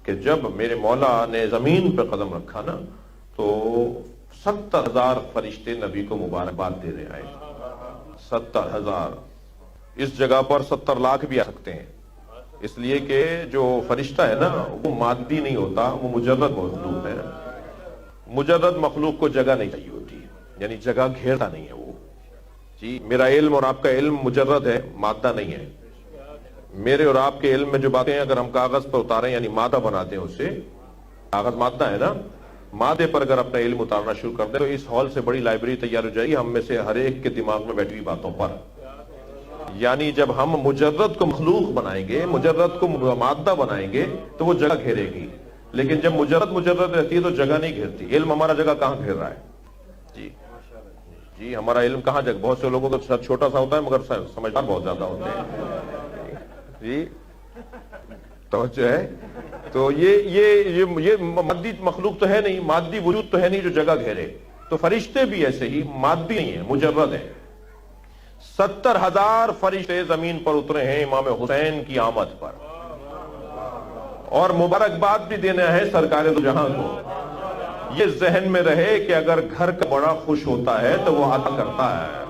کہ جب میرے مولا نے زمین پہ قدم رکھا نا تو 70,000 فرشتے نبی کو مبارکباد دے رہے آئے. 70,000. اس جگہ پر 70 لاکھ بھی آ سکتے ہیں، اس لیے کہ جو فرشتہ ہے نا وہ مادی نہیں ہوتا، وہ مجرد مخلوق ہے. مجرد مخلوق کو جگہ نہیں چاہیے ہوتی، یعنی جگہ گھیرتا نہیں ہے وہ. جی میرا علم اور آپ کا علم مجرد ہے، مادہ نہیں ہے. میرے اور آپ کے علم میں جو باتیں اگر ہم کاغذ پر اتاریں یعنی مادہ بناتے ہیں، اس سے کاغذ مادہ ہے نا، مادے پر اگر اپنا علم اتارنا شروع کر دیں تو اس ہال سے بڑی لائبریری تیار ہو جائے گی ہم میں سے ہر ایک کے دماغ میں بیٹھی ہوئی باتوں پر. یعنی جب ہم مجرد کو مخلوق بنائیں گے، مجرد کو مادہ بنائیں گے تو وہ جگہ گھیرے گی، لیکن جب مجرد رہتی ہے تو جگہ نہیں گھیرتی. علم ہمارا جگہ کہاں گھیر رہا ہے؟ جی ہمارا علم کہاں جگہ، بہت سے لوگوں کا سر چھوٹا سا ہوتا ہے مگر سمجھدار بہت زیادہ ہوتے ہیں. جی توجہ ہے. تو یہ مادی مخلوق تو ہے نہیں، مادی وجود تو ہے نہیں جو جگہ گھیرے. تو فرشتے بھی ایسے ہی مادی نہیں ہیں، مجرد ہیں. 70,000 فرشتے زمین پر اترے ہیں امام حسین کی آمد پر، اور مبارکباد بھی دینا ہے سرکار دو جہاں کو. یہ ذہن میں رہے کہ اگر گھر کا بڑا خوش ہوتا ہے تو وہ عطا کرتا ہے.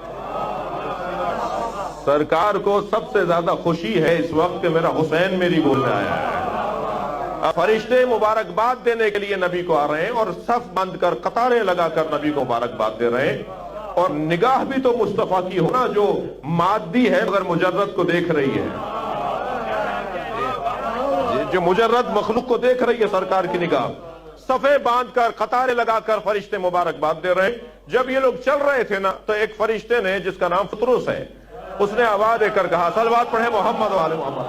سرکار کو سب سے زیادہ خوشی ہے اس وقت کہ میرا حسین میری گود میں آیا ہے. فرشتے مبارکباد دینے کے لیے نبی کو آ رہے ہیں اور صف بند کر قطاریں لگا کر نبی کو مبارکباد دے رہے ہیں. اور نگاہ بھی تو مصطفیٰ کی ہونا جو مادی ہے مگر مجرد کو دیکھ رہی ہے، جو مجرد مخلوق کو دیکھ رہی ہے سرکار کی نگاہ. صفیں باندھ کر قطاریں لگا کر فرشتے مبارکباد دے رہے ہیں. جب یہ لوگ چل رہے تھے نا تو ایک فرشتے نے جس کا نام فطرس ہے، اس نے آواز دے کر کہا، صلوات پڑھیں محمد و آل محمد.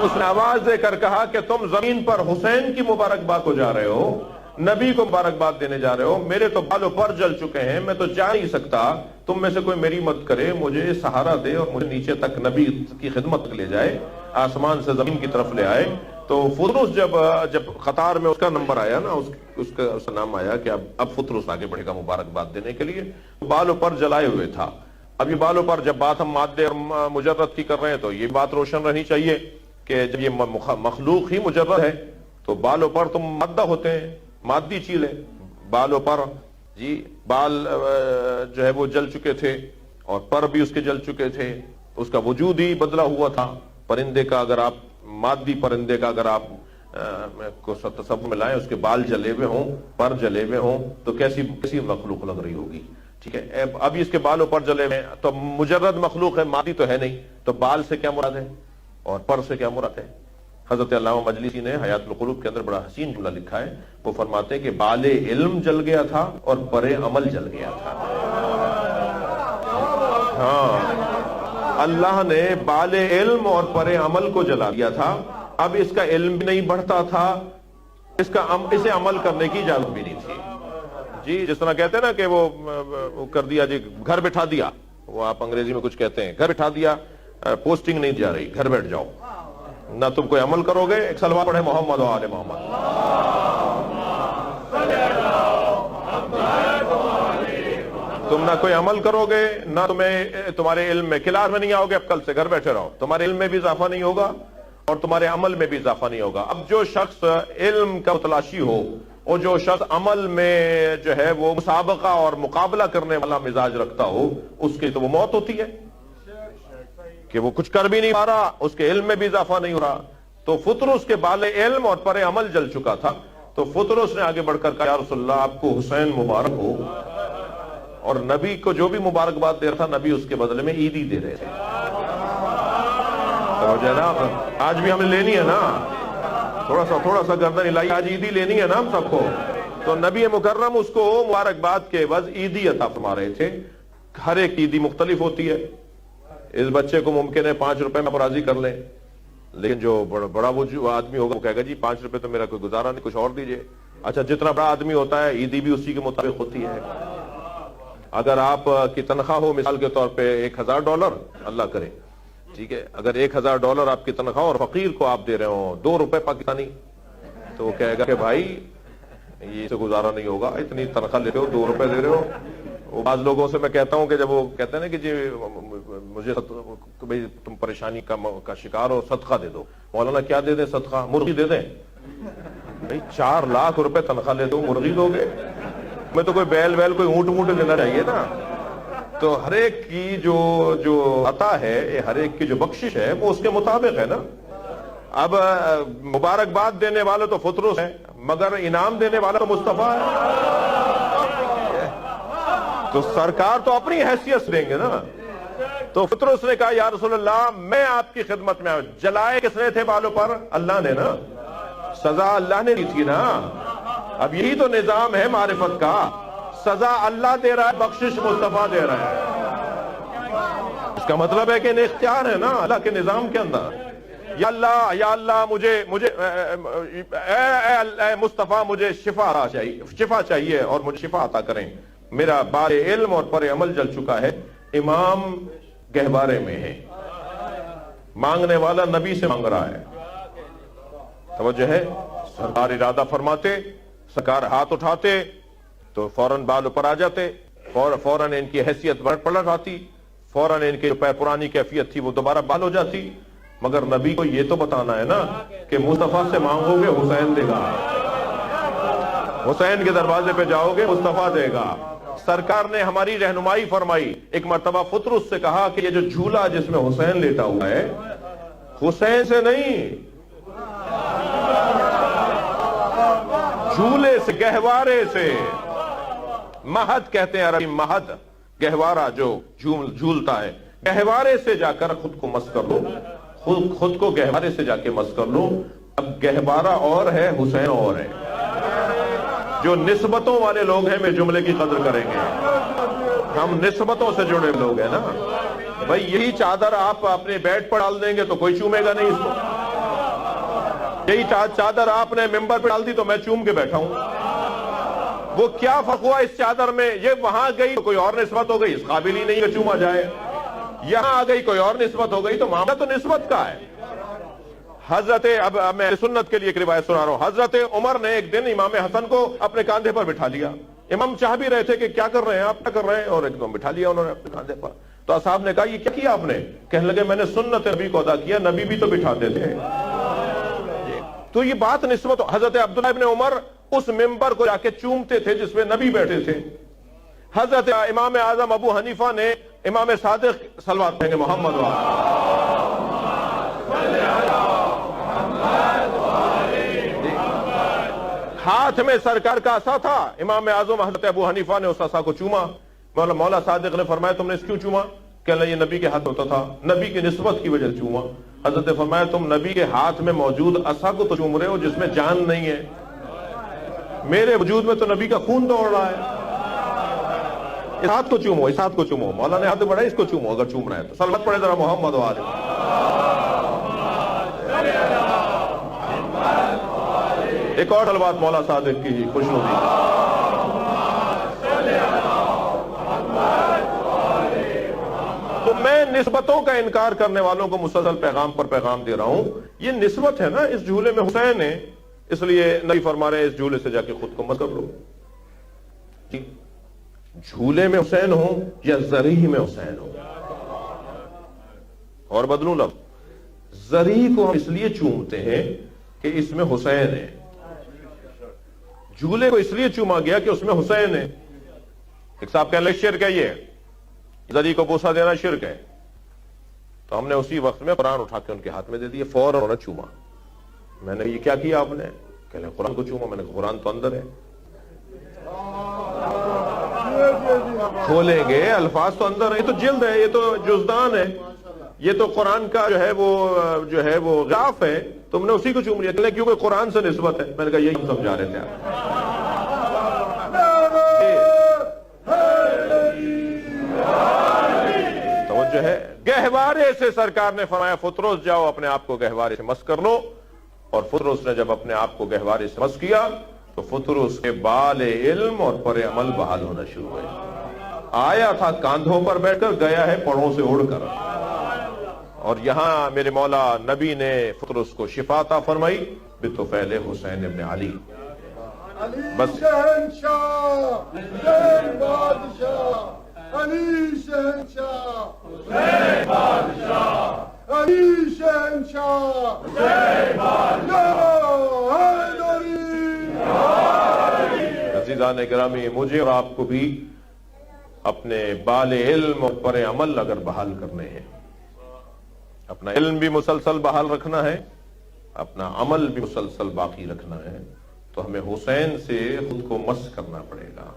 اس نے آواز دے کر کہا کہ تم زمین پر حسین کی مبارکباد کو جا رہے ہو، نبی کو مبارکباد دینے جا رہے ہو. میرے تو بالوں پر جل چکے ہیں، میں تو جا نہیں سکتا. تم میں سے کوئی میری مدد کرے، مجھے سہارا دے اور مجھے نیچے تک نبی کی خدمت لے جائے، آسمان سے زمین کی طرف لے آئے. تو فطرس جب قطار میں اس کا نمبر آیا نا، اس کا نام آیا کہ اب فطرس آگے بڑھے گا مبارکباد دینے کے لیے. بالوں پر جلائے ہوئے تھا. اب یہ بالوں پر جب بات ہم مادے اور مجرد کی کر رہے ہیں تو یہ بات روشن رہنی چاہیے کہ جب یہ مخلوق ہی مجرد ہے تو بالوں پر تم مادہ ہوتے ہیں، مادی چیز ہے. بالوں پر جی بال جو ہے وہ جل چکے تھے اور پر بھی اس کے جل چکے تھے. اس کا وجود ہی بدلا ہوا تھا. پرندے کا اگر آپ مادی پرندے کا اگر آپ کو تصور میں لائیں، اس کے بال جلے ہوئے ہوں، پر جلے ہوئے ہوں تو کیسی مخلوق لگ رہی ہوگی. ٹھیک ہے، ابھی اس کے بالوں پر جلے ہوئے تو مجرد مخلوق ہے، مادی تو ہے نہیں. تو بال سے کیا مراد ہے اور پر سے کیا مراد ہے؟ حضرت علامہ مجلسی نے حیات القلوب کے اندر بڑا حسین جملہ لکھا ہے. وہ فرماتے ہیں کہ بال علم جل گیا تھا اور پر عمل جل گیا تھا. ہاں، اللہ نے بال علم اور پر عمل کو جلا دیا تھا. اب اس کا علم بھی نہیں بڑھتا تھا، اسے عمل کرنے کی اجازت بھی نہیں تھی. جی جس طرح کہتے ہیں نا کہ وہ کر دیا جی، گھر بٹھا دیا، وہ آپ انگریزی میں کچھ کہتے ہیں، گھر بٹھا دیا، پوسٹنگ نہیں جا رہی، گھر بیٹھ جاؤ، نہ تم کوئی عمل کرو گے. ایک صلوات پڑھے محمد و آل محمد. تم نہ کوئی عمل کرو گے، نہ تمہارے علم میں کلاس میں نہیں آؤ گے. اب کل سے گھر بیٹھے رہو، تمہارے علم میں بھی اضافہ نہیں ہوگا اور تمہارے عمل میں بھی اضافہ نہیں ہوگا. اب جو شخص علم کا متلاشی ہو اور جو شخص عمل میں جو ہے وہ مسابقہ اور مقابلہ کرنے والا مزاج رکھتا ہو، اس کی تو وہ موت ہوتی ہے کہ وہ کچھ کر بھی نہیں پا رہا، اس کے علم میں بھی اضافہ نہیں ہو رہا. تو فطرس کے بال علم اور پر عمل جل چکا تھا. تو فطرس نے آگے بڑھ کر کہا، یا رسول اللہ آپ کو حسین مبارک ہو. اور نبی کو جو بھی مبارکباد دے رہا تھا، نبی اس کے بدلے میں عیدی دے رہے تھے. آج بھی ہمیں لینی ہے نا، تھوڑا سا گردن ہلائی، آج عیدی لینی ہے نا ہم سب کو. تو نبی مکرم اس کو مبارکباد کے عوض عیدی عطا فرما رہے تھے. ہر ایک عیدی مختلف ہوتی ہے. اس بچے کو ممکن ہے 5 روپے میں راضی کر لیں، لیکن جو بڑا وہ جو آدمی ہوگا وہ کہے گا جی 5 روپے تو میرا کوئی گزارا نہیں، کچھ اور دیجئے. اچھا، جتنا بڑا آدمی ہوتا ہے عیدی بھی اسی کے مطابق ہوتی ہے. اگر آپ کی تنخواہ ہو مثال کے طور پہ $1,000، اللہ کرے، ٹھیک ہے، اگر $1,000 آپ کی تنخواہ اور فقیر کو آپ دے رہے ہو 2 روپے پاکستانی، تو وہ کہے گا کہ بھائی یہ سے گزارا نہیں ہوگا، اتنی تنخواہ لے رہے ہو 2 روپے دے رہے ہو. وہ بعض لوگوں سے میں کہتا ہوں کہ جب وہ کہتے ہیں نا کہ جی مجھے بھائی تم پریشانی کا شکار ہو، صدقہ دے دو. مولانا کیا دے دیں صدقہ؟ مرغی دے دیں. بھائی 4 لاکھ روپے تنخواہ لے دو، مرغی دو گے؟ میں تو کوئی بیل کوئی اونٹ دینا چاہیے نا. تو ہر ایک کی جو عطا ہے، ہر ایک کی جو بخشش ہے وہ اس کے مطابق ہے نا. اب مبارکباد دینے والے تو فطرس ہیں، مگر انعام دینے والا تو مصطفیٰ ہے. تو سرکار تو اپنی حیثیت دیں گے نا. تو فطرس نے کہا یا رسول اللہ میں آپ کی خدمت میں آؤں. جلائے کس نے تھے بالوں پر؟ اللہ نے نا. سزا اللہ نے دی تھی نا. اب یہی تو نظام ہے معرفت کا. سزا اللہ دے رہا ہے، بخشش مصطفیٰ دے رہا ہے. اس کا مطلب ہے کہ انہیں اختیار ہے نا اللہ کے نظام کے اندر. یا اللہ مجھے اے مصطفیٰ مجھے شفا چاہیے اور مجھے شفا عطا کریں. میرا بار علم اور پر عمل جل چکا ہے. امام گہوارے میں ہے، مانگنے والا نبی سے مانگ رہا ہے. توجہ ہے. سرکار ارادہ فرماتے، سرکار ہاتھ اٹھاتے تو فوراً بال اوپر آ جاتے، فوراً ان کی حیثیت پلٹ آتی، فوراً ان کی جو پرانی کیفیت تھی وہ دوبارہ بال ہو جاتی. مگر نبی کو یہ تو بتانا ہے نا کہ مصطفیٰ سے مانگو گے حسین دے گا، حسین کے دروازے پہ جاؤ گے مصطفیٰ دے گا. سرکار نے ہماری رہنمائی فرمائی. ایک مرتبہ فطرس سے کہا کہ یہ جو جھولا جس میں حسین لیٹا ہوا ہے، حسین سے نہیں، جھولے سے، گہوارے سے. مہد کہتے ہیں عربی، مہد گہوارہ جو جھولتا ہے. گہوارے سے جا کر خود کو مس کر لو، خود کو گہوارے سے جا کے مس کر لو. اب گہوارہ اور ہے، حسین اور ہے. جو نسبتوں والے لوگ ہیں میرے جملے کی قدر کریں گے. ہم نسبتوں سے جڑے لوگ ہیں نا. بھائی یہی چادر آپ اپنے بیڈ پر ڈال دیں گے تو کوئی چومے گا نہیں اس کو. یہی چادر آپ نے ممبر پہ ڈال دی تو میں چوم کے بیٹھا ہوں. وہ کیا فرق ہوا اس چادر میں؟ یہ وہاں گئی تو کوئی اور نسبت ہو گئی، اس قابل ہی نہیں کہ چوما جائے. یہاں آ گئی کوئی اور نسبت ہو گئی، تو معاملہ تو نسبت کا ہے. حضرت اب میں سنت کے لیے ایک روایت سنا رہا ہوں. حضرت عمر نے ایک دن امام حسن کو اپنے کاندھے پر بٹھا لیا. امام چاہ بھی رہے تھے کہ کیا کر رہے ہیں آپ، کیا کر رہے ہیں، اور ایک دم بٹھا لیا انہوں نے اپنے کاندھے پر. تو اصحاب نے کہا یہ کیا کیا آپ نے؟ کہنے لگے میں نے سنت نبی کو ادا کیا، نبی بھی تو بٹھاتے تھے. تو یہ بات نسبت. حضرت عبداللہ ابن عمر اس ممبر کو جا کے چومتے تھے جس میں نبی بیٹھے تھے. حضرت امام اعظم ابو حنیفہ نے امام صادق صلوات پڑھیں گے محمد ہاتھ میں سرکار کا عصا تھا. امام اعظم حضرت ابو حنیفہ نے اس عصا کو چوما. مولا صادق نے فرمایا تم نے اس کیوں چوما؟ کہنے یہ نبی کے ہاتھ ہوتا تھا، نبی کی نسبت کی وجہ سے چوما. حضرت نے فرمایا تم نبی کے ہاتھ میں موجود عصا کو تو چوم رہے ہو جس میں جان نہیں ہے. میرے وجود میں تو نبی کا خون دوڑ رہا ہے. اس ہاتھ کو چومو، اس ہاتھ کو چومو. مولا نے ہاتھ بڑھایا، اس کو چومو اگر چوم رہے ہیں تو. صلوات پڑھے ذرا محمد وآلہ. ایک اور صلوات مولا صادق کی خوش ہوگی. تو میں نسبتوں کا انکار کرنے والوں کو مسلسل پیغام پر پیغام دے رہا ہوں. یہ نسبت ہے نا. اس جھولے میں حسین ہے، اس لیے نبی فرما رہے ہیں اس جھولے سے جا کے خود کو مت کر لو. جی جھولے میں حسین ہو یا زریح میں حسین ہو. اور بدلوں لفظ، زریح کو ہم اس لیے چومتے ہیں کہ اس میں حسین ہے. جھولے کو اس لیے چوما گیا کہ اس میں حسین ہے. ایک صاحب کہنے لگے شرک ہے، یہ زریح کو بوسہ دینا شرک ہے. تو ہم نے اسی وقت میں قرآن اٹھا کے ان کے ہاتھ میں دے دیے، فوراً انہوں نے چوما. میں نے یہ کیا کیا آپ نے؟ کہنے قرآن کو چوما. میں نے کہا قرآن تو اندر ہے. کھولیں گے الفاظ تو اندر ہے، یہ تو جلد ہے، یہ تو جزدان ہے، یہ تو قرآن کا جو ہے وہ غلاف ہے. تم نے اسی کو چوم لیا کیونکہ قرآن سے نسبت ہے. میں نے کہا یہی ہم سمجھا رہے تھے آپ. توجہ ہے. گہوارے سے سرکار نے فرمایا فطرس جاؤ اپنے آپ کو گہوارے سے مس کر لو. اور فطرس نے جب اپنے آپ کو گہوارے سے مس کیا تو فطرس کے بال علم اور پر عمل بحال ہونا شروع ہوئے. آیا تھا کاندھوں پر بیٹھ کر، گیا ہے پڑوں سے اڑ کر. اور یہاں میرے مولا نبی نے فطرس کو شفا عطا فرمائی بطفیل حسین ابن علی. بس شہنشاہ حسین بادشاہ، علی شہنشاہ حسین بادشاہ، علی شہنشاہ حسین بادشاہ، عزیزان گرامی، مجھے اور آپ کو بھی اپنے بال علم اور پر عمل اگر بحال کرنے ہیں، اپنا علم بھی مسلسل بحال رکھنا ہے، اپنا عمل بھی مسلسل باقی رکھنا ہے، تو ہمیں حسین سے خود کو مس کرنا پڑے گا۔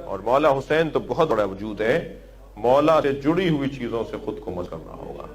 اور مولا حسین تو بہت بڑا وجود ہے، مولا سے جڑی ہوئی چیزوں سے خود کو مس کرنا ہوگا۔